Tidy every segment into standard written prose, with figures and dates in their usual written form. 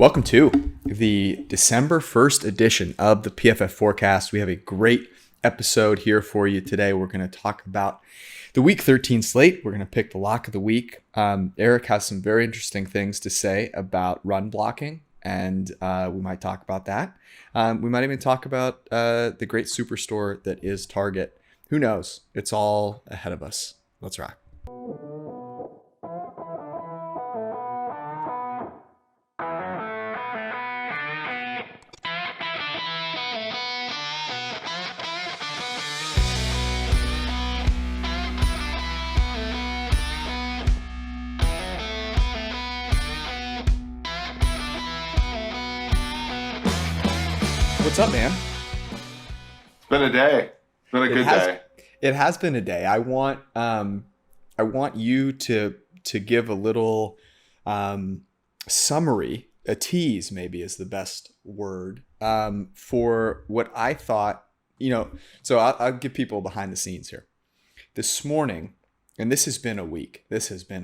Welcome to the December 1st edition of the PFF Forecast. We have a great episode here for you today. We're going to talk about the Week 13 slate. We're going to pick the lock of the week. Eric has some very interesting things to say about run blocking, and we might talk about that. We might even talk about the great superstore that is Target. Who knows? It's all ahead of us. Let's rock. What's up, man? It's been a day. It's been a good day. It has been a day. I want you to give a little summary, a tease maybe is the best word, for what I thought, so I'll give people behind the scenes here. This morning, and this has been a week. This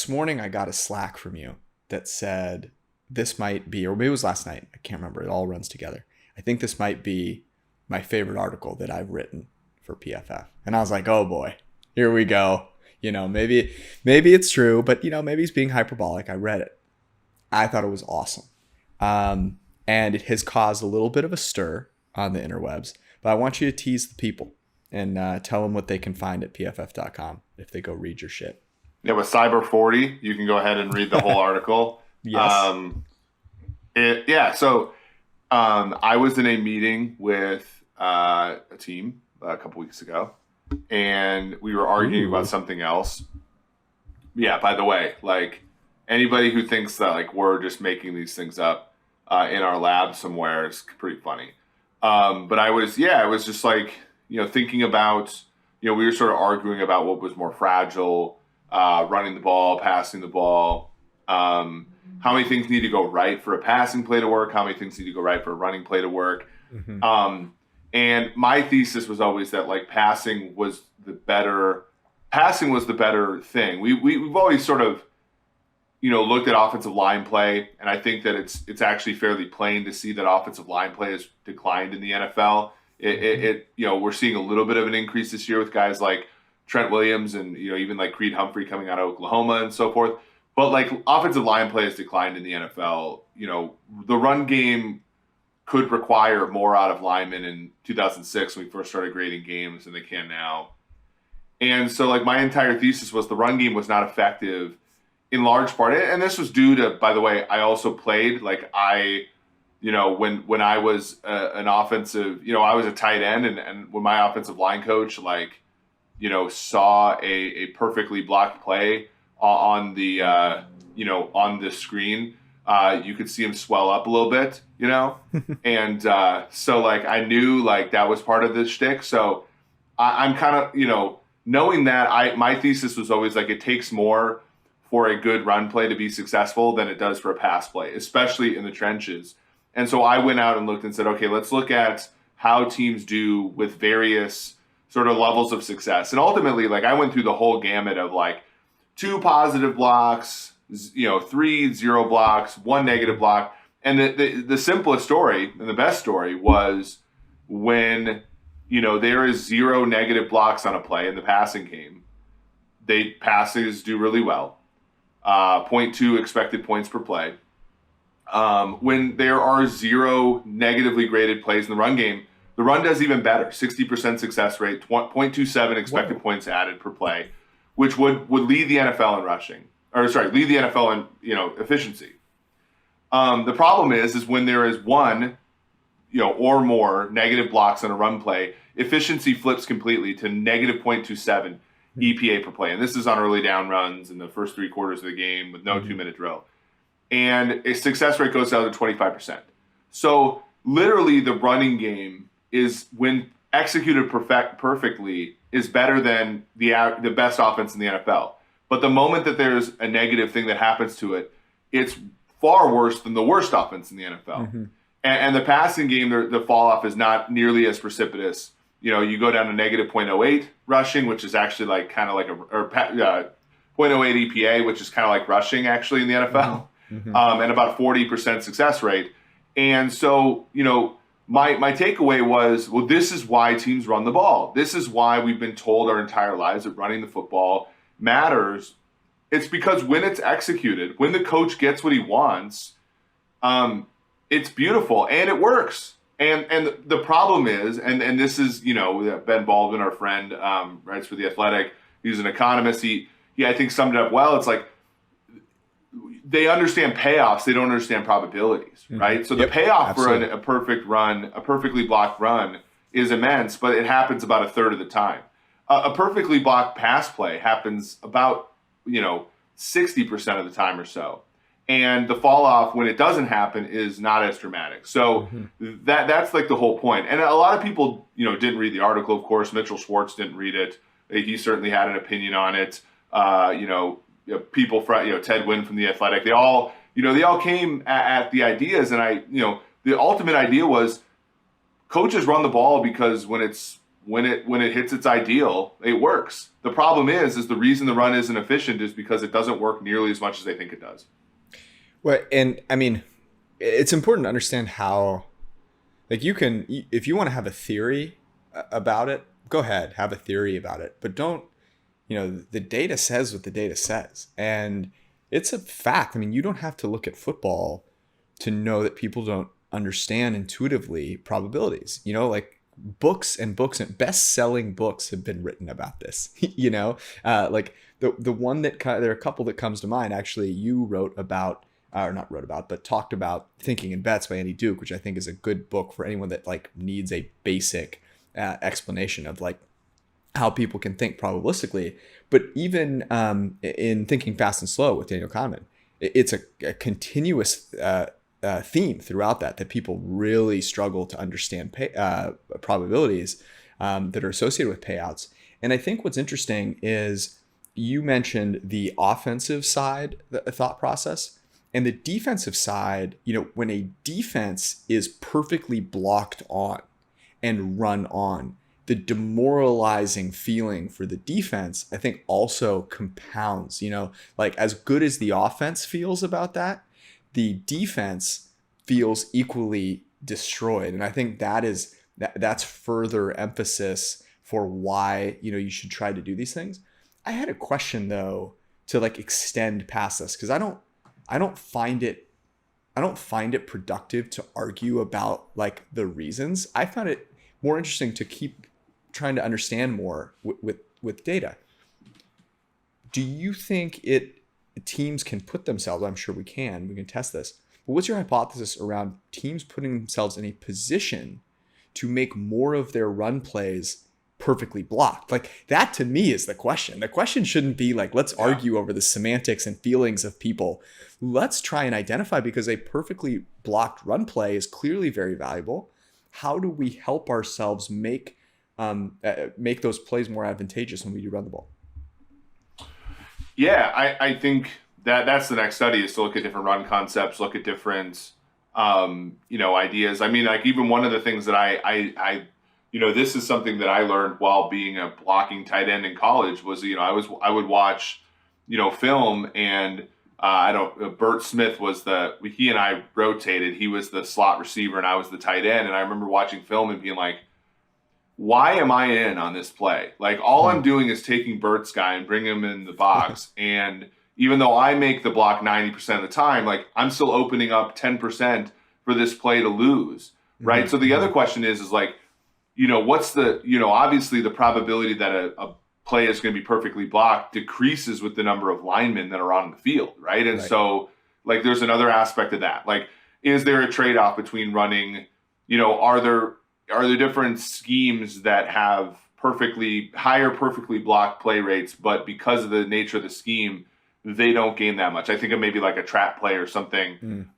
morning I got a Slack from you that said, this might be, or maybe it was last night. I can't remember. It all runs together. I think this might be my favorite article that I've written for PFF. And I was like, oh boy, here we go. Maybe it's true, but maybe he's being hyperbolic. I read it. I thought it was awesome. And it has caused a little bit of a stir on the interwebs, but I want you to tease the people and tell them what they can find at pff.com if they go read your shit. Yeah, with Cyber 40, you can go ahead and read the whole article. Yes. So I was in a meeting with a team a couple weeks ago, and we were arguing about something else. Yeah, by the way, like anybody who thinks that like we're just making these things up in our lab somewhere is pretty funny. But I was just like, thinking about, we were sort of arguing about what was more fragile, running the ball, passing the ball. How many things need to go right for a passing play to work? How many things need to go right for a running play to work? Mm-hmm. And my thesis was always that like passing was the better thing. We've always sort of, looked at offensive line play, and I think that it's actually fairly plain to see that offensive line play has declined in the NFL. We're seeing a little bit of an increase this year with guys like Trent Williams and even like Creed Humphrey coming out of Oklahoma and so forth. But like offensive line play has declined in the NFL. The run game could require more out of linemen in 2006 when we first started grading games than they can now. And so like my entire thesis was the run game was not effective in large part. And this was due to, by the way, I also played when I was an offensive, I was a tight end, and when my offensive line coach saw a perfectly blocked play on the screen, you could see him swell up a little bit, and so like I knew like that was part of the shtick. So I'm kind of knowing that my thesis was always like it takes more for a good run play to be successful than it does for a pass play, especially in the trenches. And so I went out and looked and said, okay, let's look at how teams do with various sort of levels of success. And ultimately, like I went through the whole gamut of like 2 positive blocks, 3 0 blocks, 1 negative block. And the simplest story and the best story was when, there is 0 negative blocks on a play in the passing game. Passes do really well. 0.2 expected points per play. When there are 0 negatively graded plays in the run game, the run does even better. 60% success rate, 0.27 expected points added per play, which would lead the NFL in rushing, lead the NFL in efficiency. The problem is when there is 1, or more negative blocks on a run play, efficiency flips completely to negative 0.27 EPA per play, and this is on early down runs in the first 3 quarters of the game with no 2-minute drill, and a success rate goes down to 25%. So literally, the running game is when executed perfectly is better than the best offense in the NFL. But the moment that there's a negative thing that happens to it, it's far worse than the worst offense in the NFL. Mm-hmm. And the passing game, the fall off is not nearly as precipitous. You go down to negative 0.08 rushing, which is actually like kind of like 0.08 EPA, which is kind of like rushing actually in the NFL. and about 40% success rate. And so, my takeaway was, well, this is why teams run the ball. This is why we've been told our entire lives that running the football matters. It's because when it's executed, when the coach gets what he wants, it's beautiful and it works. And the problem is, and this is, Ben Baldwin, our friend, writes for The Athletic. He's an economist. He I think summed it up well. It's like they understand payoffs. They don't understand probabilities, right? So the payoff for a perfect run, a perfectly blocked run is immense, but it happens about a third of the time. A perfectly blocked pass play happens about, 60% of the time or so. And the fall off when it doesn't happen is not as dramatic. So that's like the whole point. And a lot of people, didn't read the article, of course. Mitchell Schwartz didn't read it. He certainly had an opinion on it. People from, Ted Wynn from The Athletic, they all came at the ideas. And the ultimate idea was coaches run the ball because when it hits its ideal, it works. The problem is the reason the run isn't efficient is because it doesn't work nearly as much as they think it does. Well, and I mean, it's important to understand how, like, if you want to have a theory about it, go ahead, have a theory about it, but don't, the data says what the data says. And it's a fact. I mean, you don't have to look at football to know that people don't understand intuitively probabilities, like books and best-selling books have been written about this, like the one that there are a couple that comes to mind. Actually, you talked about Thinking in Bets by Andy Duke, which I think is a good book for anyone that like needs a basic explanation of like how people can think probabilistically. But even in Thinking Fast and Slow with Daniel Kahneman, it's a continuous theme throughout that people really struggle to understand probabilities that are associated with payouts. And I think what's interesting is you mentioned the offensive side, the thought process. And the defensive side, when a defense is perfectly blocked on and run on, the demoralizing feeling for the defense, I think also compounds, like as good as the offense feels about that, the defense feels equally destroyed. And I think that's further emphasis for why, you should try to do these things. I had a question though, to like extend past this, because I don't find it productive to argue about like the reasons. I found it more interesting to keep trying to understand more with data. Do you think teams can put themselves, I'm sure we can test this, but what's your hypothesis around teams putting themselves in a position to make more of their run plays perfectly blocked? Like that to me is the question. The question shouldn't be like, let's argue over the semantics and feelings of people. Let's try and identify, because a perfectly blocked run play is clearly very valuable. How do we help ourselves make those plays more advantageous when we do run the ball? Yeah, I think that's the next study, is to look at different run concepts, look at different ideas. I mean, like even one of the things that I this is something that I learned while being a blocking tight end in college was, I would watch, film, and Bert Smith he and I rotated. He was the slot receiver and I was the tight end. And I remember watching film and being like, why am I in on this play? Like all I'm doing is taking Bert's guy and bringing him in the box. And even though I make the block 90% of the time, like I'm still opening up 10% for this play to lose. Right. So the other question is like, what's the, obviously the probability that a play is going to be perfectly blocked decreases with the number of linemen that are on the field. Right. And so like, there's another aspect of that. Like, is there a trade-off between running, are there different schemes that have higher perfectly blocked play rates, but because of the nature of the scheme, they don't gain that much. I think of maybe like a trap play or something.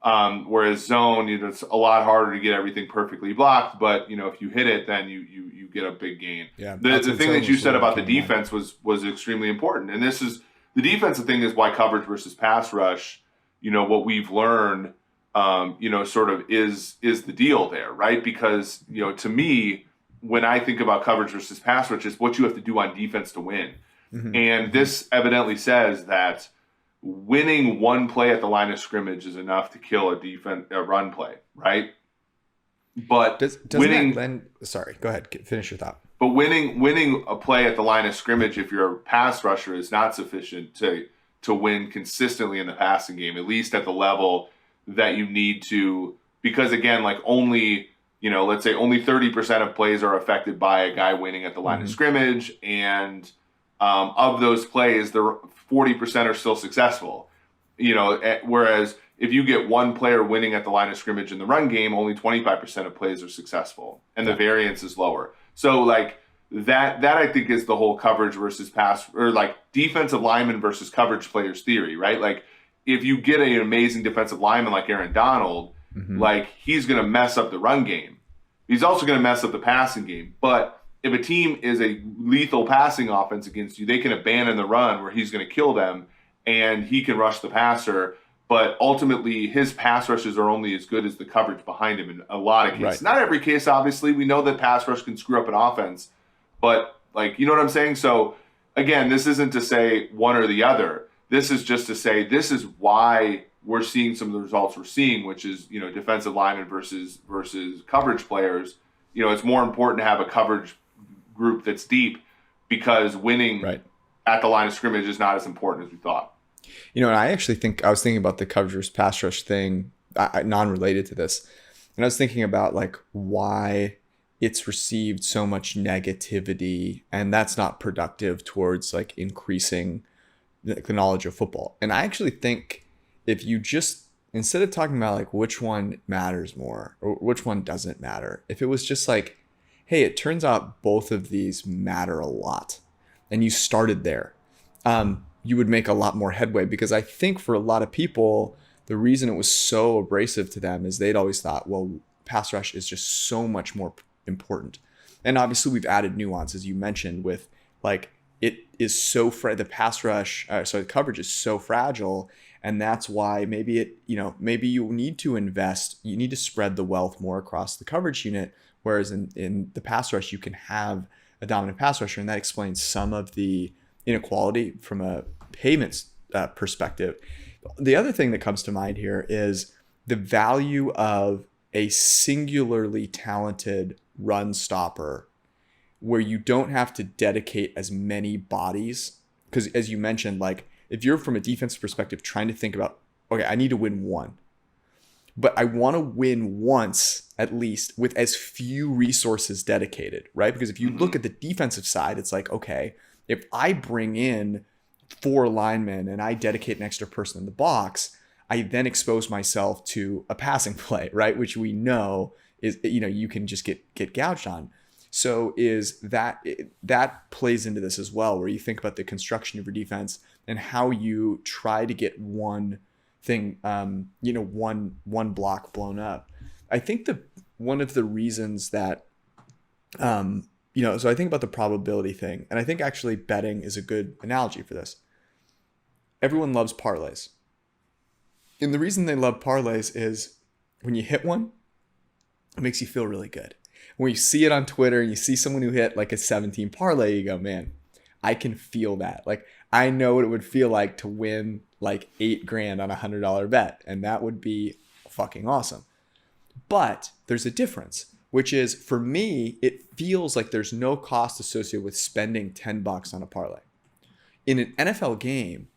Whereas zone, it's a lot harder to get everything perfectly blocked. But if you hit it, then you get a big gain. Yeah, the thing that you said about the defense was extremely important. And this is the defensive thing is why coverage versus pass rush. What we've learned, sort of is the deal there, right? Because to me, when I think about coverage versus pass rush, it's what you have to do on defense to win. And this evidently says that winning one play at the line of scrimmage is enough to kill a run play, right? But sorry, go ahead, finish your thought. But winning a play at the line of scrimmage, if you're a pass rusher, is not sufficient to win consistently in the passing game, at least at the level that you need to. Because again, like let's say only 30% of plays are affected by a guy winning at the line of scrimmage, and of those plays, 40% are still successful. Whereas if you get one player winning at the line of scrimmage in the run game, only 25% of plays are successful, and the variance is lower. So like that I think is the whole coverage versus pass, or like defensive lineman versus coverage players theory, right? Like if you get an amazing defensive lineman like Aaron Donald, like he's going to mess up the run game. He's also going to mess up the passing game. But if a team is a lethal passing offense against you, they can abandon the run where he's going to kill them and he can rush the passer. But ultimately, his pass rushes are only as good as the coverage behind him in a lot of cases. Right. Not every case, obviously. We know that pass rush can screw up an offense. But, like, you know what I'm saying? So, again, this isn't to say one or the other. This is just to say this is why we're seeing some of the results we're seeing, which is, defensive linemen versus coverage players. It's more important to have a coverage group that's deep because winning at the line of scrimmage is not as important as we thought. And I actually I was thinking about the coverage versus pass rush thing, non-related to this. And I was thinking about like why it's received so much negativity, and that's not productive towards like increasing the knowledge of football. And I actually think if you just, instead of talking about like which one matters more or which one doesn't matter, if it was just like, hey, it turns out both of these matter a lot, and you started there, you would make a lot more headway. Because I think for a lot of people, the reason it was so abrasive to them is they'd always thought, well, pass rush is just so much more important. And obviously we've added nuance, as you mentioned, with like, it is so the pass rush, the coverage is so fragile. And that's why maybe maybe you need to invest, you need to spread the wealth more across the coverage unit. Whereas in the pass rush, you can have a dominant pass rusher, and that explains some of the inequality from a payments perspective. The other thing that comes to mind here is the value of a singularly talented run stopper where you don't have to dedicate as many bodies. Because as you mentioned, like if you're from a defensive perspective trying to think about, okay, I need to win one, but I want to win once at least with as few resources dedicated, right? Because if you look at the defensive side, it's like, okay, if I bring in 4 linemen and I dedicate an extra person in the box, I then expose myself to a passing play, right? Which we know is, you can just get gouged on. So is that plays into this as well, where you think about the construction of your defense and how you try to get one thing, one block blown up. I think one of the reasons that, so I think about the probability thing, and I think actually betting is a good analogy for this. Everyone loves parlays. And the reason they love parlays is when you hit one, it makes you feel really good. When you see it on Twitter and you see someone who hit like a 17 parlay, you go, man, I can feel that. Like, I know what it would feel like to win like $8,000 on a $100 bet. And that would be fucking awesome. But there's a difference, which is for me, it feels like there's no cost associated with spending $10 on a parlay. In an NFL game,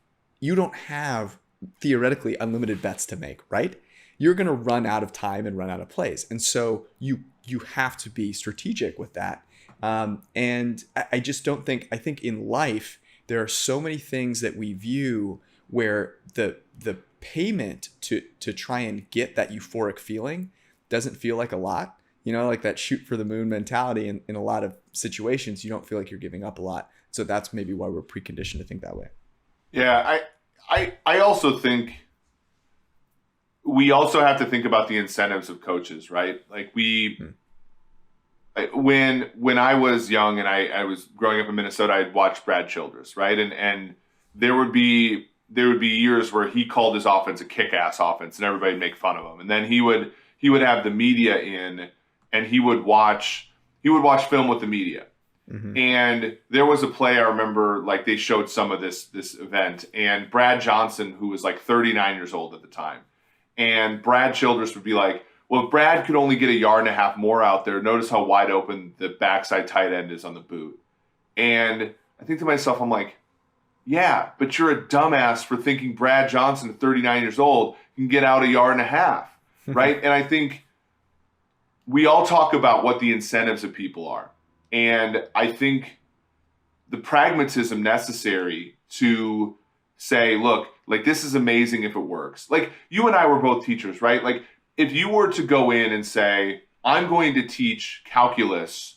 you don't have theoretically unlimited bets to make, right? You're going to run out of time and run out of plays. And so you have to be strategic with that. And I just don't think, I think in life, there are so many things that we view where the payment to try and get that euphoric feeling doesn't feel like a lot. Like that shoot for the moon mentality in a lot of situations, you don't feel like you're giving up a lot. So that's maybe why we're preconditioned to think that way. Yeah, I also think we also have to think about the incentives of coaches, right? Like when I was young and I was growing up in Minnesota, I'd watch Brad Childress, right? And there would be years where he called his offense a kick-ass offense and everybody would make fun of him. And then he would have the media in and he would watch film with the media. And there was a play I remember, like they showed some of this event, and Brad Johnson, who was like 39 years old at the time, and Brad Childress would be like, well, if Brad could only get a yard and a half more out there, notice how wide open the backside tight end is on the boot. And I think to myself, I'm like, yeah, but you're a dumbass for thinking Brad Johnson at 39 years old can get out a yard and a half, right? And I think we all talk about what the incentives of people are. And I think the pragmatism necessary to say, look, like this is amazing if it works. Like you and I were both teachers, right? Like if you were to go in and say, I'm going to teach calculus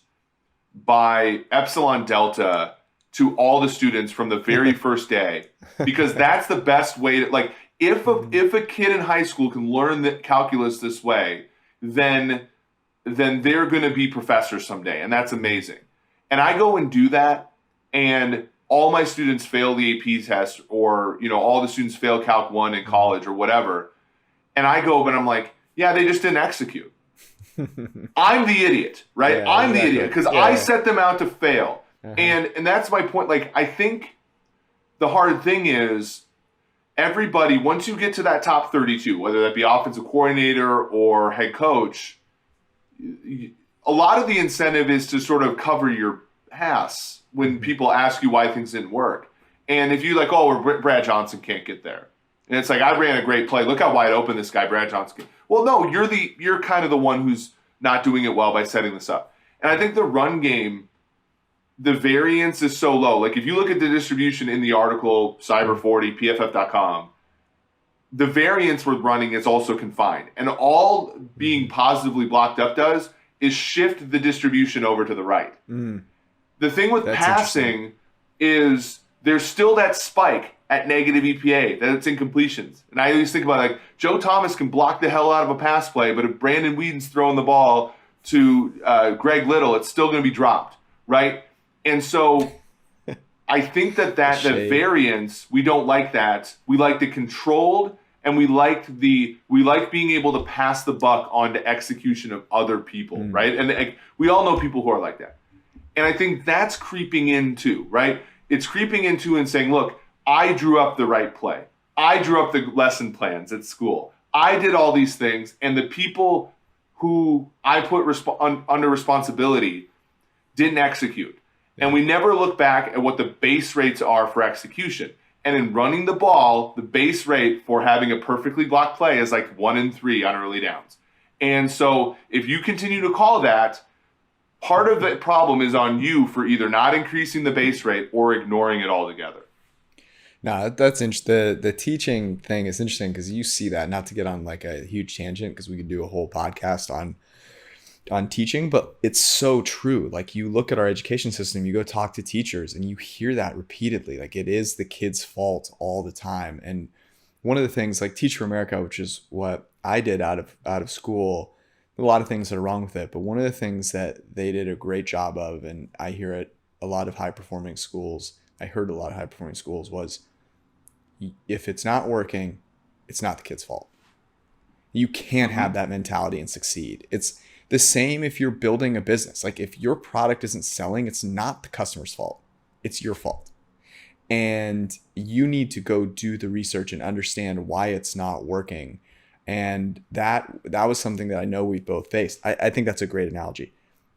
by epsilon delta to all the students from the very first day, because that's the best way to, like, if a kid in high school can learn the calculus this way, then they're going to be professors someday, and that's amazing. And I go and do that, and all my students fail the AP test, or all the students fail Calc 1 in college or whatever, and I go, but I'm like, yeah, they just didn't execute. I'm the idiot, right? Yeah, I'm exactly. the idiot because I set them out to fail. And that's my point. Like, I think the hard thing is everybody, once you get to that top 32, whether that be offensive coordinator or head coach, a lot of the incentive is to sort of cover your ass when people ask you why things didn't work. And if you like, oh, Brad Johnson can't get there. And it's like, I ran a great play. Look how wide open this guy, Brad Johnson, can. Well, no, you're kind of the one who's not doing it well by setting this up. And I think the run game, the variance is so low. Like if you look at the distribution in the article, Cyber40, PFF.com, the variance with running is also confined. And all being positively blocked up does is shift the distribution over to the right. The thing with passing is there's still that spike at negative EPA, that it's incompletions. And I always think about like Joe Thomas can block the hell out of a pass play, but if Brandon Whedon's throwing the ball to Greg Little, it's still going to be dropped, right? And so I think that the variance, we don't like that. We like the controlled, and we like being able to pass the buck on to execution of other people, right? And we all know people who are like that. And I think that's creeping in too, right? It's creeping into and saying, look, I drew up the right play. I drew up the lesson plans at school. I did all these things, and the people who I put under responsibility didn't execute. And we never look back at what the base rates are for execution. And in running the ball, the base rate for having a perfectly blocked play is like 1 in 3 on early downs. And so if you continue to call that, part of the problem is on you for either not increasing the base rate or ignoring it altogether. No, that's interesting. The teaching thing is interesting because you see that, not to get on like a huge tangent because we could do a whole podcast on teaching, but it's so true. Like you look at our education system, you go talk to teachers and you hear that repeatedly. Like it is the kid's fault all the time. And one of the things like Teach for America, which is what I did out of school, a lot of things that are wrong with it. But one of the things that they did a great job of, and I hear it a lot of high performing schools, I heard a lot of high performing schools was, if it's not working, it's not the kid's fault. You can't have that mentality and succeed. It's the same if you're building a business. Like if your product isn't selling, it's not the customer's fault. It's your fault. And you need to go do the research and understand why it's not working. And that was something that I know we both faced. I think that's a great analogy.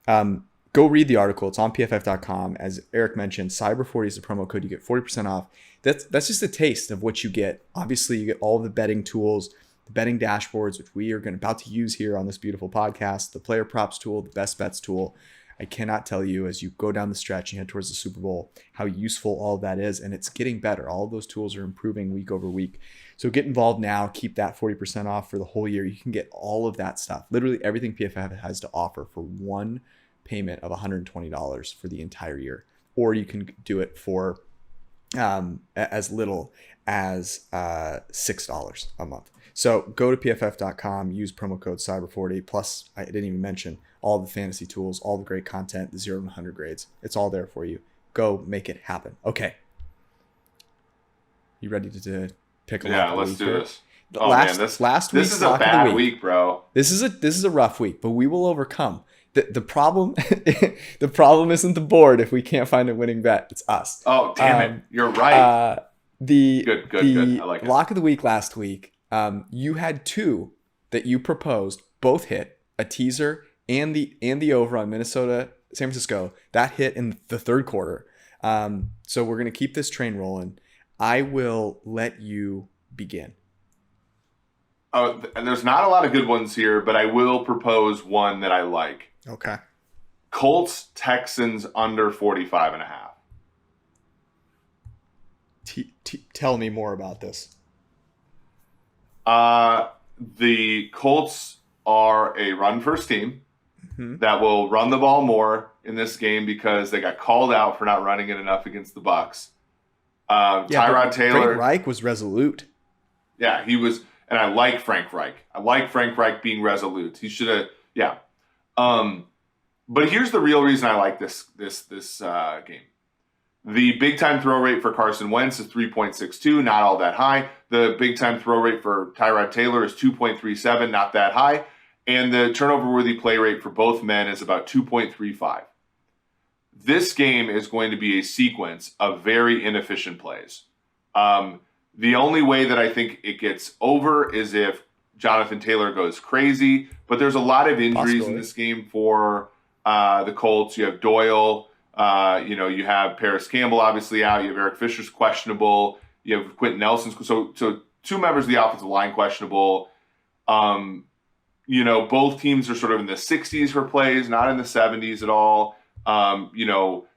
Go read the article. It's on PFF.com. As Eric mentioned, Cyber40 is the promo code. You get 40% off. That's just a taste of what you get. Obviously, you get all the betting tools, the betting dashboards, which we are about to use here on this beautiful podcast, the player props tool, the best bets tool. I cannot tell you as you go down the stretch and head towards the Super Bowl how useful all of that is. And it's getting better. All of those tools are improving week over week. So get involved now. Keep that 40% off for the whole year. You can get all of that stuff. Literally everything PFF has to offer for one payment of $120 for the entire year. Or you can do it for as little as $6 a month. So go to pff.com, use promo code Cyber40. Plus, I didn't even mention all the fantasy tools, all the great content, the 0 to 100 grades. It's all there for you. Go make it happen. Okay. You ready to pick a lock? Yeah, let's do this. Last week's this is a bad week, bro. This is a rough week, but we will overcome. The problem the problem isn't the board if we can't find a winning bet. It's us. Oh, damn it. You're right. Good. I like it. Lock of the week last week, you had two that you proposed, both hit, a teaser and the over on Minnesota, San Francisco. That hit in the third quarter. So we're going to keep this train rolling. I will let you begin. And there's not a lot of good ones here, but I will propose one that I like. Okay. Colts, Texans under 45.5. Tell me more about this. The Colts are a run-first team that will run the ball more in this game because they got called out for not running it enough against the Bucs. Tyrod Taylor. Frank Reich was resolute. Yeah, he was, and I like Frank Reich. I like Frank Reich being resolute. He should have, yeah. But here's the real reason I like this game. The big time throw rate for Carson Wentz is 3.62, not all that high. The big time throw rate for Tyrod Taylor is 2.37, not that high. And the turnover worthy play rate for both men is about 2.35. This game is going to be a sequence of very inefficient plays. The only way that I think it gets over is if Jonathan Taylor goes crazy. But there's a lot of injuries in this game for the Colts. You have Doyle. You have Paris Campbell obviously out. You have Eric Fisher's questionable. You have Quentin Nelson's. So two members of the offensive line questionable. Both teams are sort of in the 60s for plays, not in the 70s at all.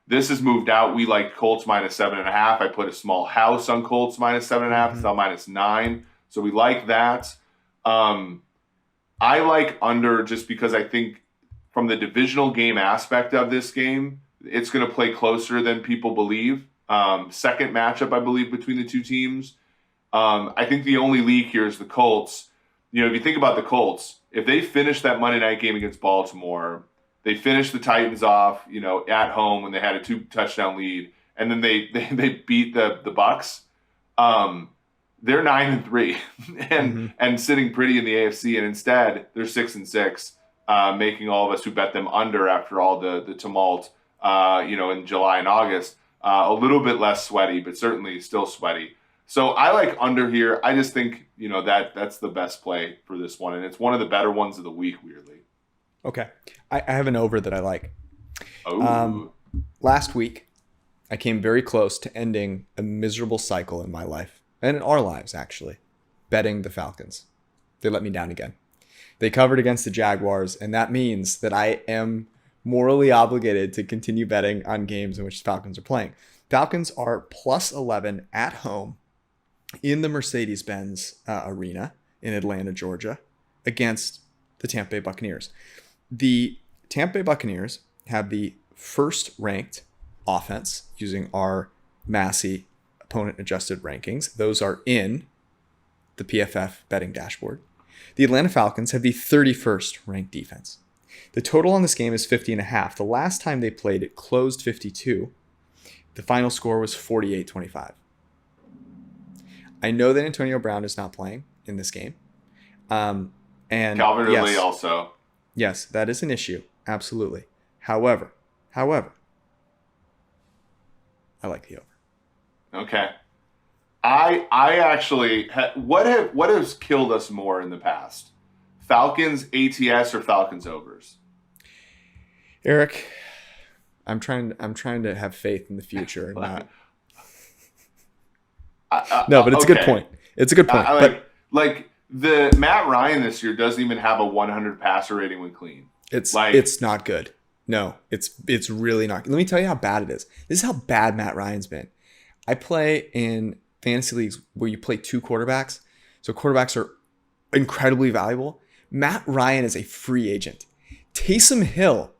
This has moved out. We like Colts -7.5. I put a small house on Colts -7.5. It's now -9. So we like that. I like under just because I think from the divisional game aspect of this game, it's going to play closer than people believe. Second matchup, I believe, between the two teams. I think the only leak here is the Colts. If you think about the Colts, if they finish that Monday night game against Baltimore, they finished the Titans off, at home when they had a 2-touchdown lead, and then they beat the Bucs. They're 9-3 and sitting pretty in the AFC, and instead they're 6-6, making all of us who bet them under after all the tumult, in July and August, a little bit less sweaty, but certainly still sweaty. So I like under here. I just think, that's the best play for this one. And it's one of the better ones of the week, weirdly. Okay. I have an over that I like. Oh. Last week, I came very close to ending a miserable cycle in my life, and in our lives, actually, betting the Falcons. They let me down again. They covered against the Jaguars, and that means that I am morally obligated to continue betting on games in which the Falcons are playing. Falcons are +11 at home in the Mercedes-Benz Arena in Atlanta, Georgia, against the Tampa Bay Buccaneers. The Tampa Bay Buccaneers have the first-ranked offense using our Massey opponent-adjusted rankings. Those are in the PFF betting dashboard. The Atlanta Falcons have the 31st ranked defense. The total on this game is 50.5. The last time they played, it closed 52. The final score was 48-25. I know that Antonio Brown is not playing in this game. And Calvin Ridley also. Yes, that is an issue. Absolutely. However, I like the over. Okay. I actually what has killed us more in the past? Falcons ATS or Falcons overs? Eric, I'm trying to have faith in the future and not. No, but it's a good point. It's a good point. Like the Matt Ryan this year doesn't even have a 100 passer rating when clean. It's not good. No, it's really not. Let me tell you how bad it is. This is how bad Matt Ryan's been. I play in fantasy leagues where you play two quarterbacks. So quarterbacks are incredibly valuable. Matt Ryan is a free agent. Taysom Hill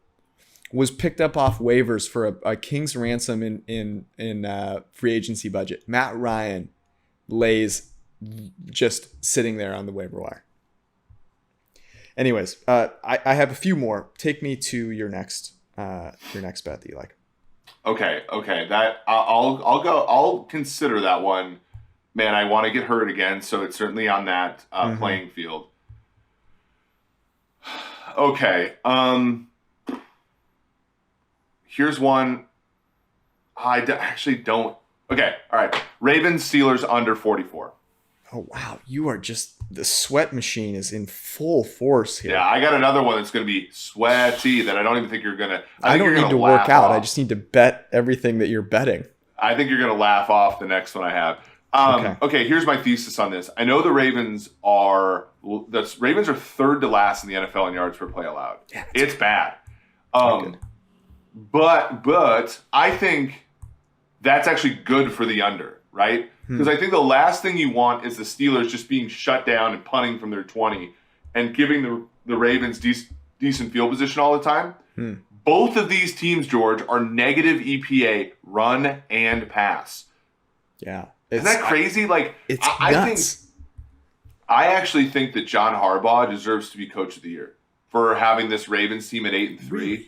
was picked up off waivers for a king's ransom in free agency budget. Matt Ryan lays just sitting there on the waiver wire. Anyways, I have a few more. Take me to your next bet that you like. Okay. That I'll go. I'll consider that one. Man, I want to get hurt again, so it's certainly on that playing field. Okay. Here's one. Actually don't. Okay, all right. Ravens, Steelers under 44. Oh, wow. You are just – the sweat machine is in full force here. Yeah, I got another one that's going to be sweaty that I don't even think you're going to – I don't need to work out. I just need to bet everything that you're betting. I think you're going to laugh off the next one I have. Okay, here's my thesis on this. I know the Ravens are third to last in the NFL in yards per play allowed. Yeah, it's bad. But I think that's actually good for the under, right? Because I think the last thing you want is the Steelers just being shut down and punting from their 20 and giving the Ravens decent field position all the time. Both of these teams, George, are negative EPA run and pass. Yeah. Isn't that crazy? It's nuts. I actually think that John Harbaugh deserves to be coach of the year for having this Ravens team at 8-3.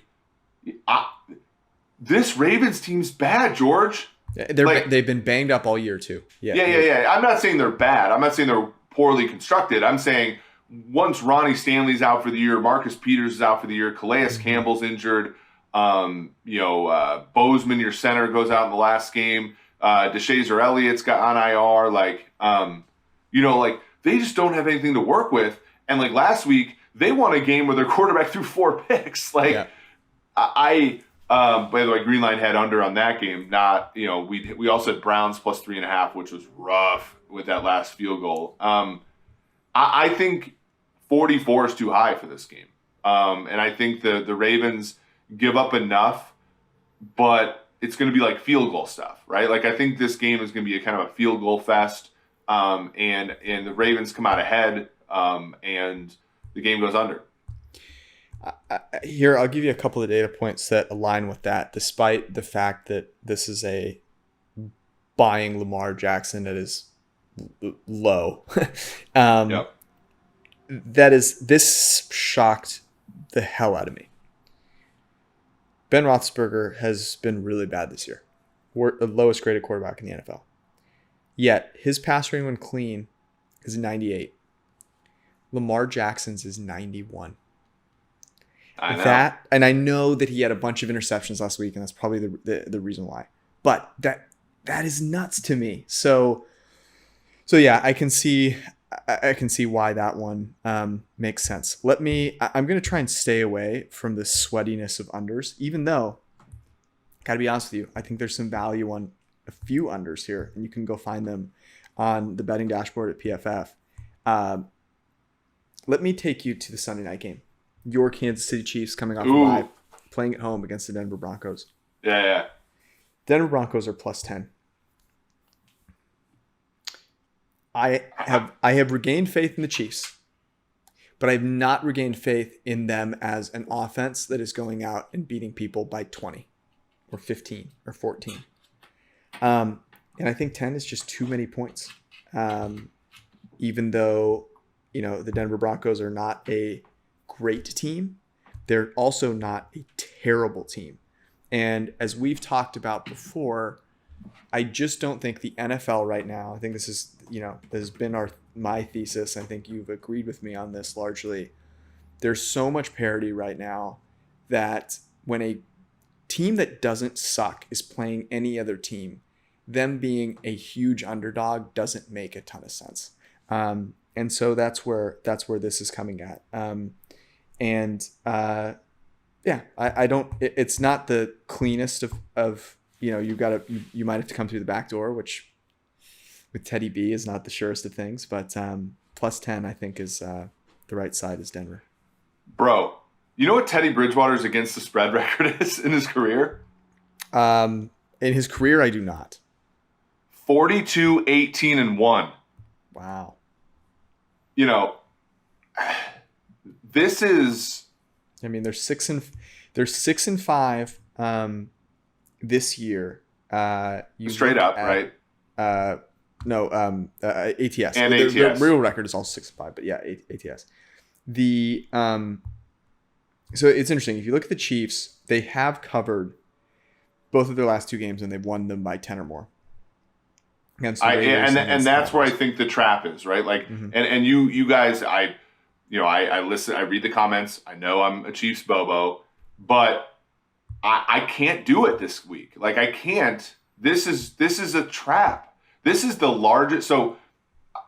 This Ravens team's bad, George. They've been banged up all year too. Yeah. I'm not saying they're bad. I'm not saying they're poorly constructed. I'm saying once Ronnie Stanley's out for the year, Marcus Peters is out for the year, Calais Campbell's injured, Bozeman, your center, goes out in the last game. DeShazer Elliott's got on IR. They just don't have anything to work with. And last week, they won a game where their quarterback threw 4 picks. By the way, Green Line had under on that game. Not, we also had Browns plus 3.5, which was rough with that last field goal. I think 44 is too high for this game. And I think the Ravens give up enough, but it's going to be field goal stuff, right? I think this game is going to be a kind of a field goal fest, and the Ravens come out ahead, and the game goes under. Here, I'll give you a couple of data points that align with that, despite the fact that this is a buying Lamar Jackson that is low. Yep. This shocked the hell out of me. Ben Roethlisberger has been really bad this year. We're the lowest graded quarterback in the NFL. Yet, his pass rating when clean is 98. Lamar Jackson's is 91. I know. And I know that he had a bunch of interceptions last week, and that's probably the reason why. But that is nuts to me. So yeah, I can see why that one makes sense. I'm going to try and stay away from the sweatiness of unders, even though, got to be honest with you, I think there's some value on a few unders here, and you can go find them on the betting dashboard at PFF. Let me take you to the Sunday night game. Your Kansas City Chiefs coming off a bye, playing at home against the Denver Broncos. Yeah. Denver Broncos are plus 10. I have regained faith in the Chiefs, but I have not regained faith in them as an offense that is going out and beating people by 20 or 15 or 14. And I think 10 is just too many points. Even though, the Denver Broncos are not a great team, they're also not a terrible team. And as we've talked about before, I just don't think the NFL right now, I think this is, this has been my thesis. I think you've agreed with me on this largely. There's so much parity right now that when a team that doesn't suck is playing any other team, them being a huge underdog doesn't make a ton of sense. And so that's where this is coming at. I don't, it's not the cleanest of you might have to come through the back door, which with Teddy B is not the surest of things, but plus 10, I think, is the right side is Denver. Bro, you know what Teddy Bridgewater's against the spread record is in his career? In his career, I do not. 42, 18, and 1. Wow. This is. I mean, they're 6-5 this year. Straight up, right? No, ATS. And ATS. The real record is also 6-5, but yeah, ATS. So it's interesting. If you look at the Chiefs, they have covered both of their last 2 games, and they've won them by 10 or more. And that's where I think the trap is, right? And you guys, I listen, I read the comments. I know I'm a Chiefs bobo, but I can't do it this week. Like I can't. This is a trap. This is the largest. So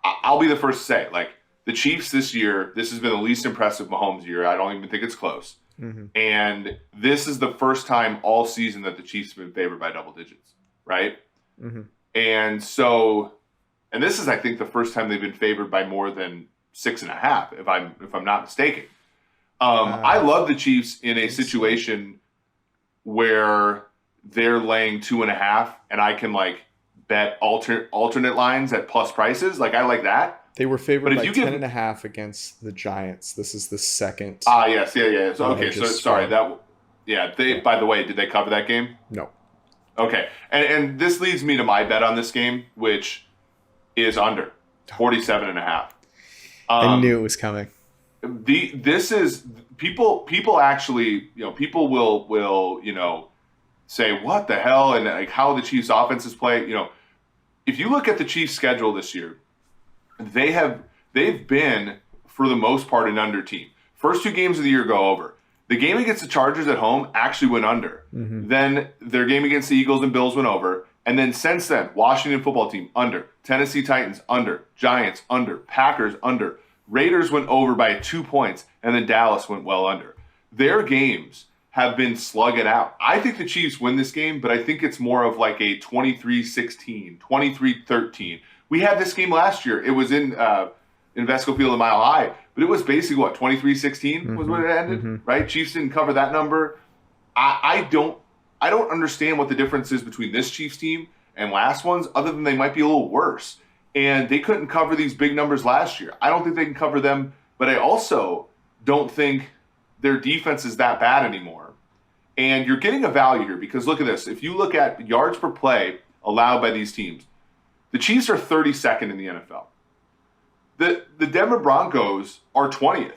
I'll be the first to say, like the Chiefs this year, this has been the least impressive Mahomes year. I don't even think it's close. Mm-hmm. And this is the first time all season that the Chiefs have been favored by double digits, right? Mm-hmm. And so, and this is, I think, the first time they've been favored by more than 6.5, if I'm not mistaken. I love the Chiefs in a situation where they're laying 2.5, and I can like bet alternate lines at plus prices. Like I like that. They were favored by 10.5 against the Giants. This is the second. Yes, yeah. So okay, so sorry They, by the way, did they cover that game? No. Okay, and this leads me to my bet on this game, which is under 47.5. I knew it was coming. This is people actually, people will say what the hell, and like how the Chiefs offenses play. If you look at the Chiefs schedule this year, they've been for the most part an under team. First 2 games of the year go over. The game against the Chargers at home actually went under. Mm-hmm. Then their game against the Eagles and Bills went over. And then since then, Washington football team under, Tennessee Titans under, Giants under, Packers under, Raiders went over by 2 points, and then Dallas went well under. Their games have been slugging out. I think the Chiefs win this game, but I think it's more of like a 23-16, 23-13. We had this game last year. It was in Vesco Field a Mile High, but it was basically 23-16 was what it ended, right? Chiefs didn't cover that number. I don't understand what the difference is between this Chiefs team and last one's, other than they might be a little worse. And they couldn't cover these big numbers last year. I don't think they can cover them, but I also don't think their defense is that bad anymore. And you're getting a value here because look at this. If you look at yards per play allowed by these teams, the Chiefs are 32nd in the NFL. The Denver Broncos are 20th.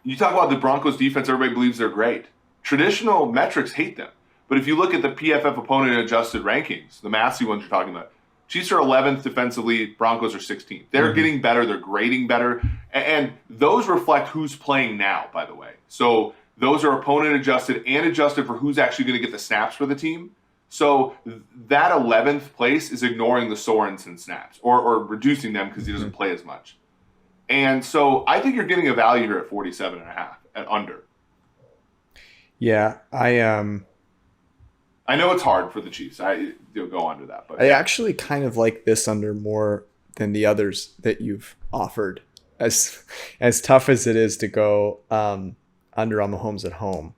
You talk about the Broncos defense, everybody believes they're great. Traditional metrics hate them. But if you look at the PFF opponent adjusted rankings, the massy ones you're talking about, Chiefs are 11th defensively, Broncos are 16th. They're getting better, they're grading better, and those reflect who's playing now, by the way. So those are opponent adjusted and adjusted for who's actually going to get the snaps for the team. So that 11th place is ignoring the Sorensen snaps or reducing them because he doesn't play as much. And so I think you're getting a value here at 47.5 at under. Yeah, I know it's hard for the Chiefs. You'll go under that, but I actually kind of like this under more than the others that you've offered. As tough as it is to go under on Mahomes at home.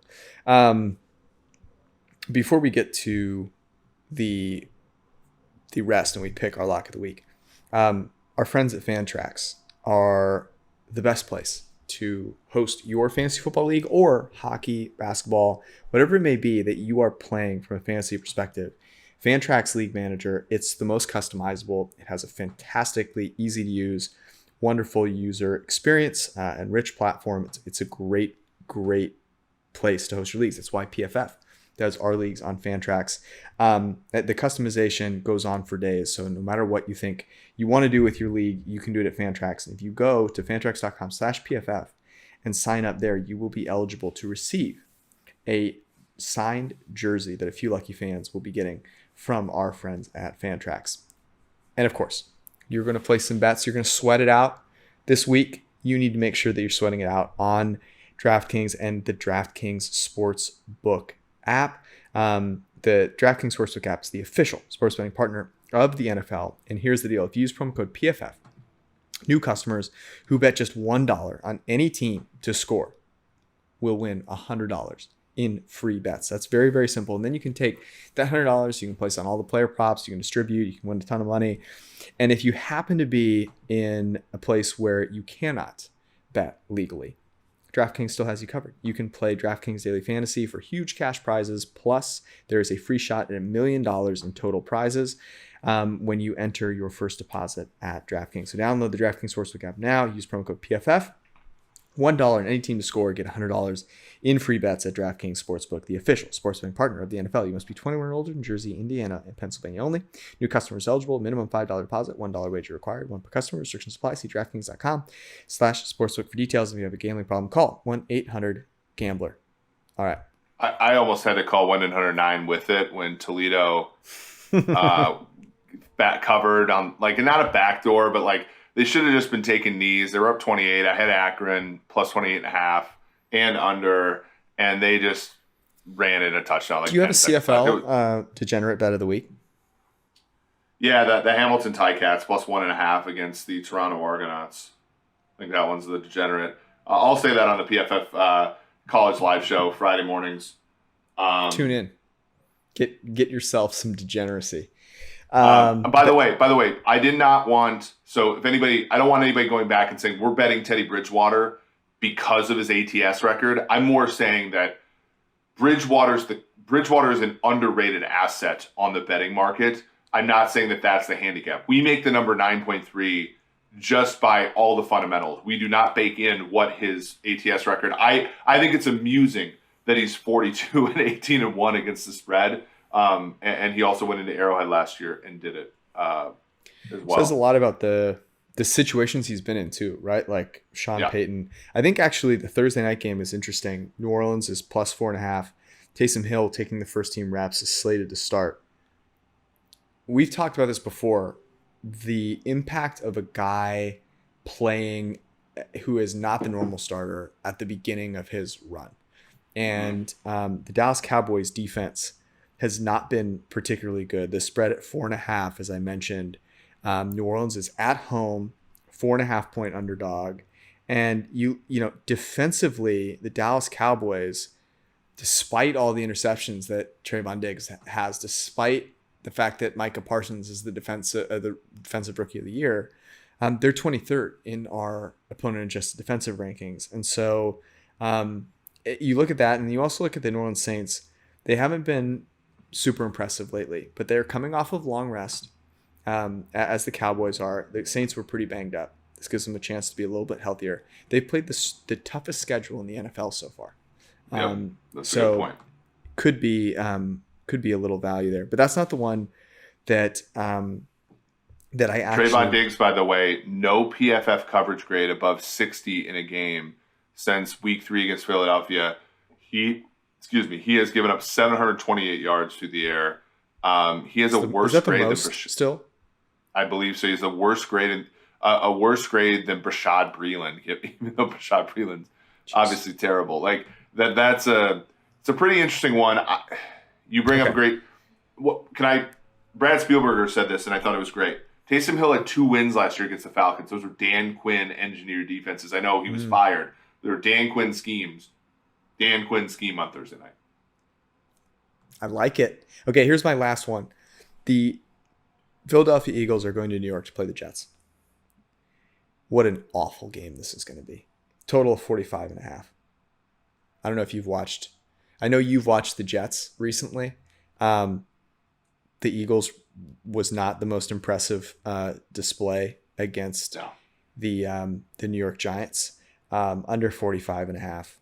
Before we get to the rest and we pick our lock of the week, our friends at Fantrax are the best place to host your fantasy football league or hockey, basketball, whatever it may be that you are playing from a fantasy perspective. Fantrax League Manager, it's the most customizable. It has a fantastically easy to use, wonderful user experience, and rich platform. It's a great place to host your leagues. That's why PFF does our leagues on Fantrax. The customization goes on for days. So no matter what you think you want to do with your league, you can do it at Fantrax. And if you go to fantrax.com/PFF and sign up there, you will be eligible to receive a signed jersey that a few lucky fans will be getting from our friends at Fantrax. And of course, you're going to place some bets. You're going to sweat it out this week. You need to make sure that you're sweating it out on DraftKings and the DraftKings Sportsbook app. The DraftKings Sportsbook app is the official sports betting partner of the NFL. And here's the deal. If you use promo code PFF, new customers who bet just $1 on any team to score will win $100 in free bets. That's very, very simple. And then you can take that $100, you can place on all the player props, you can distribute, you can win a ton of money. And if you happen to be in a place where you cannot bet legally, DraftKings still has you covered. You can play DraftKings Daily Fantasy for huge cash prizes. Plus, there is a free shot at $1 million in total prizes when you enter your first deposit at DraftKings. So download the DraftKings Sportsbook app now. Use promo code PFF. $1 on any team to score. Get $100 in free bets at DraftKings Sportsbook, the official sports betting partner of the NFL. You must be 21 or older in Jersey, Indiana, and Pennsylvania only. New customers eligible. Minimum $5 deposit. $1 wager required. One per customer. Restrictions apply. See DraftKings.com/sportsbook for details. If you have a gambling problem, call 1-800-GAMBLER. All right. I almost had to call 1-9 with it when Toledo back covered on, like, not a backdoor, but like they should have just been taking knees. They were up 28. I had Akron plus 28.5 and under, and they just ran in a touchdown. Like, do you have a CFL degenerate bet of the week? Yeah, the Hamilton Ticats plus 1.5 against the Toronto Argonauts. I think that one's the degenerate. I'll say that on the PFF college live show Friday mornings. Tune in. Get yourself some degeneracy. By the way, I did not want. So if anybody, I don't want anybody going back and saying we're betting Teddy Bridgewater because of his ATS record. I'm more saying that Bridgewater is an underrated asset on the betting market. I'm not saying that that's the handicap. We make the number 9.3 just by all the fundamentals. We do not bake in what his ATS record. I think it's amusing that he's 42-18-1 against the spread. And he also went into Arrowhead last year and did it as well. Says a lot about the situations he's been in too, right? Like Sean Payton. I think actually the Thursday night game is interesting. New Orleans is plus 4.5. Taysom Hill taking the first team reps is slated to start. We've talked about this before. The impact of a guy playing who is not the normal starter at the beginning of his run. And the Dallas Cowboys defense has not been particularly good. The spread at 4.5, as I mentioned. New Orleans is at home, 4.5 point underdog. And you know, defensively, the Dallas Cowboys, despite all the interceptions that Trayvon Diggs has, despite the fact that Micah Parsons is the defensive rookie of the year, they're 23rd in our opponent adjusted defensive rankings. And so you look at that, and you also look at the New Orleans Saints. They haven't been super impressive lately, but they're coming off of long rest, as the Cowboys are. The Saints were pretty banged up. This gives them a chance to be a little bit healthier. They've played the toughest schedule in the NFL so far. That's a good point. Could be a little value there, but that's not the one that that I actually. Trayvon Diggs, by the way, no PFF coverage grade above 60 in a game since Week 3 against Philadelphia. He has given up 728 yards through the air. He has a worse grade than still. I believe so. He's the worst grade, a worse grade than Brashad Breeland, even though Brashad Breeland's obviously terrible. Like that's it's a pretty interesting one. You bring up a great. Brad Spielberger said this, and I thought it was great. Taysom Hill had 2 wins last year against the Falcons. Those were Dan Quinn engineered defenses. I know he was fired. They were Dan Quinn schemes. Dan Quinn scheme on Thursday night. I like it. Okay, here's my last one. The Philadelphia Eagles are going to New York to play the Jets. What an awful game this is going to be. Total of 45.5. I don't know if you've watched. I know you've watched the Jets recently. The Eagles was not the most impressive display against the New York Giants. Under 45.5.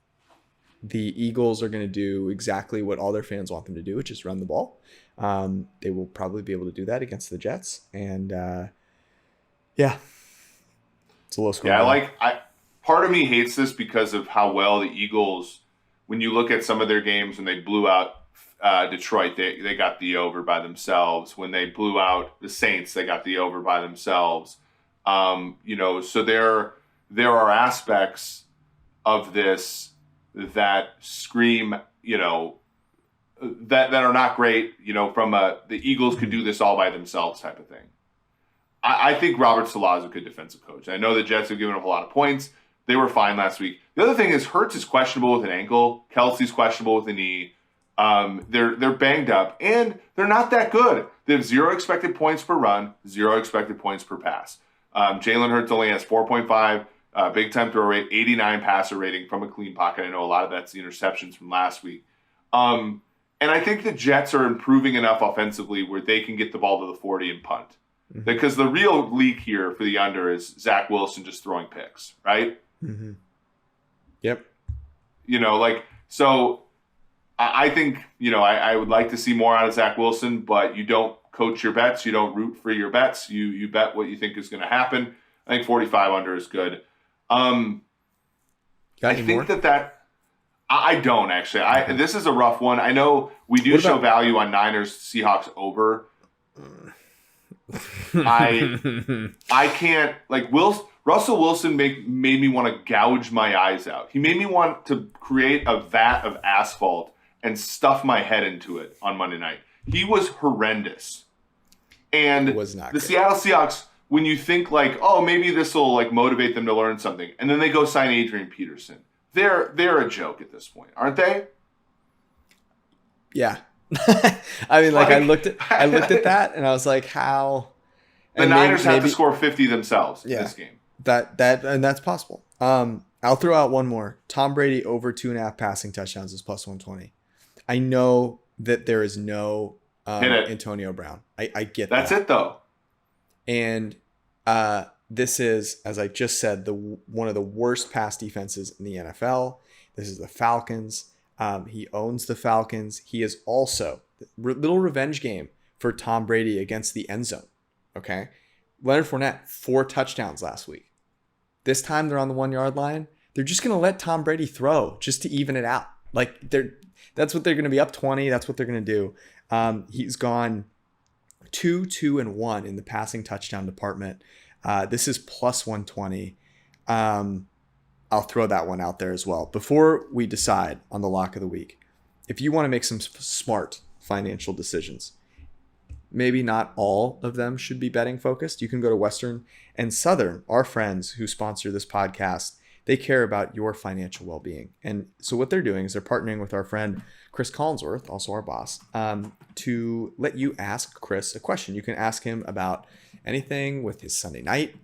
The Eagles are going to do exactly what all their fans want them to do, which is run the ball. They will probably be able to do that against the Jets. And it's a low score. Yeah, part of me hates this because of how well the Eagles, when you look at some of their games when they blew out Detroit, they got the over by themselves. When they blew out the Saints, they got the over by themselves. So there are aspects of this that scream, that are not great, from the Eagles could do this all by themselves type of thing. I think Robert Saleh is a good defensive coach. I know the Jets have given up a lot of points. They were fine last week. The other thing is Hurts is questionable with an ankle. Kelsey's questionable with a knee. They're banged up, and they're not that good. They have 0 expected points per run, 0 expected points per pass. Jalen Hurts only has 4.5 big time throw rate, 89 passer rating from a clean pocket. I know a lot of that's the interceptions from last week. And I think the Jets are improving enough offensively where they can get the ball to the 40 and punt. Mm-hmm. Because the real leak here for the under is Zach Wilson just throwing picks, right? Mm-hmm. Yep. So I think, I would like to see more out of Zach Wilson, but you don't coach your bets. You don't root for your bets. You bet what you think is going to happen. I think 45 under is good. I think I don't actually. This is a rough one. I know we do show value on Niners Seahawks over. I can't like Russell Wilson made me want to gouge my eyes out. He made me want to create a vat of asphalt and stuff my head into it on Monday night. He was horrendous. And it was not the good. Seattle Seahawks, when you think like, oh, maybe this will like motivate them to learn something, and then they go sign Adrian Peterson. They're a joke at this point, aren't they? Yeah. I mean, like I looked at that and I was like, how? The Niners have to score 50 themselves in this game. And that's possible. I'll throw out one more. Tom Brady over 2.5 passing touchdowns is plus 120. I know that there is no Antonio Brown. I get that. That's it though. And this is, as I just said, one of the worst pass defenses in the NFL. This is the Falcons. He owns the Falcons. He is also little revenge game for Tom Brady against the end zone. Okay. Leonard Fournette, 4 touchdowns last week. This time they're on the 1-yard line. They're just going to let Tom Brady throw just to even it out. Like that's what they're going to be up 20. That's what they're going to do. He's gone 2-2-1 in the passing touchdown department. This is plus 120. I'll throw that one out there as well. Before we decide on the lock of the week, if you want to make some smart financial decisions, maybe not all of them should be betting focused. You can go to Western and Southern, our friends who sponsor this podcast. They care about your financial well-being. And so what they're doing is they're partnering with our friend Chris Collinsworth, also our boss, to let you ask Chris a question. You can ask him about anything with his Sunday night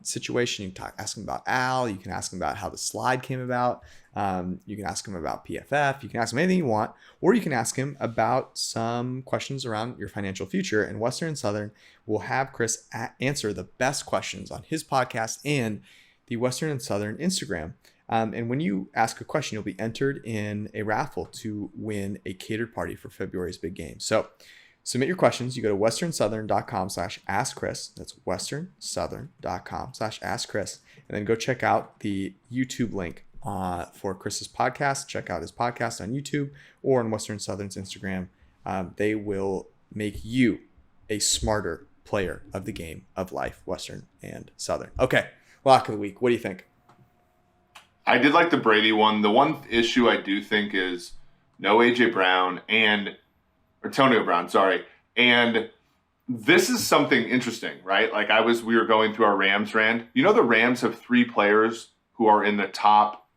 situation. You can ask him about Al. You can ask him about how the slide came about. You can ask him about PFF. You can ask him anything you want, or you can ask him about some questions around your financial future. And Western and Southern will have Chris answer the best questions on his podcast and the Western and Southern Instagram. And when you ask a question, you'll be entered in a raffle to win a catered party for February's big game. So submit your questions. You go to westernsouthern.com/askchris. That's westernsouthern.com/askchris. And then go check out the YouTube link for Chris's podcast. Check out his podcast on YouTube or on Western Southern's Instagram. They will make you a smarter player of the game of life, Western and Southern. Okay, lock of the week. What do you think? I did like the Brady one. The one issue I do think is no AJ Brown or Antonio Brown, sorry. And this is something interesting, right? Like we were going through our Rams rant. You know, the Rams have 3 players who are in the top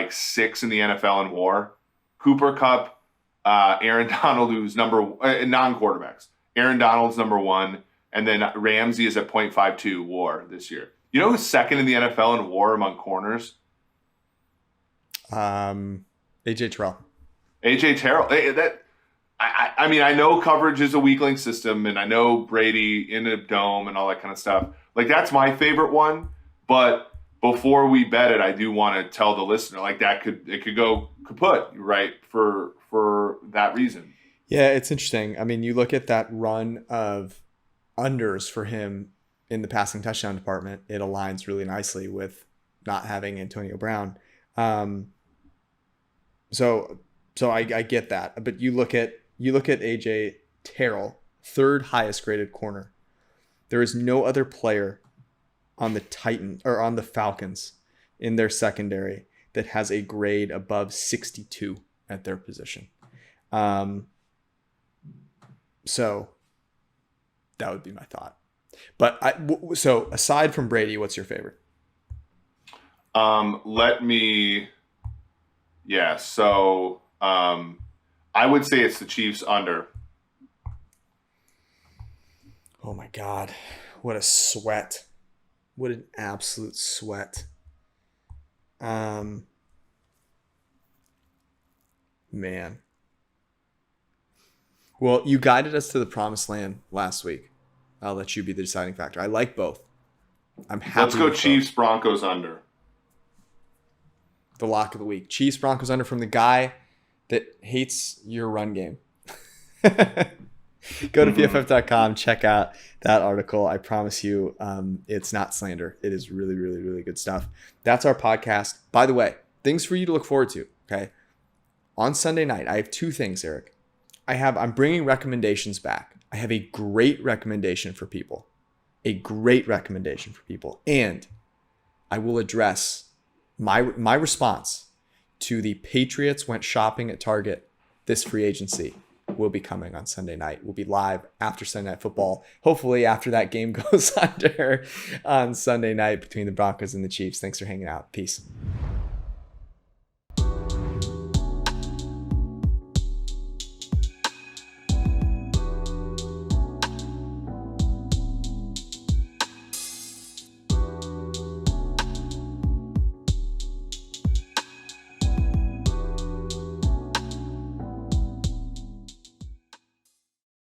6 in the NFL in WAR. Cooper Kupp, Aaron Donald, who's non-quarterbacks. Aaron Donald's number 1, and then Ramsey is at 0.52 WAR this year. You know who's second in the NFL in WAR among corners? AJ Terrell. AJ Terrell. I mean, I know coverage is a weak link system, and I know Brady in a dome and all that kind of stuff. Like, that's my favorite one. But before we bet it, I do want to tell the listener, it could go kaput, right, for that reason. Yeah, it's interesting. I mean, you look at that run of unders for him in the passing touchdown department, it aligns really nicely with not having Antonio Brown. So I get that. But you look at AJ Terrell, 3rd highest graded corner. There is no other player on the Falcons in their secondary that has a grade above 62 at their position. So that would be my thought. But so aside from Brady, what's your favorite? I would say it's the Chiefs under. Oh my God. What a sweat. What an absolute sweat. Man. Well, you guided us to the promised land last week. I'll let you be the deciding factor. I like both. I'm happy. Let's go Chiefs, both. Broncos under. The lock of the week. Chiefs, Broncos under from the guy that hates your run game. Go to PFF.com. Check out that article. I promise you it's not slander. It is really, really, really good stuff. That's our podcast. By the way, things for you to look forward to. Okay. On Sunday night, I have two things, Eric. I'm bringing recommendations back. I have a great recommendation for people. And I will address my response to the Patriots went shopping at Target. This free agency will be coming on Sunday night. We'll be live after Sunday Night Football. Hopefully after that game goes under on Sunday night between the Broncos and the Chiefs. Thanks for hanging out. Peace.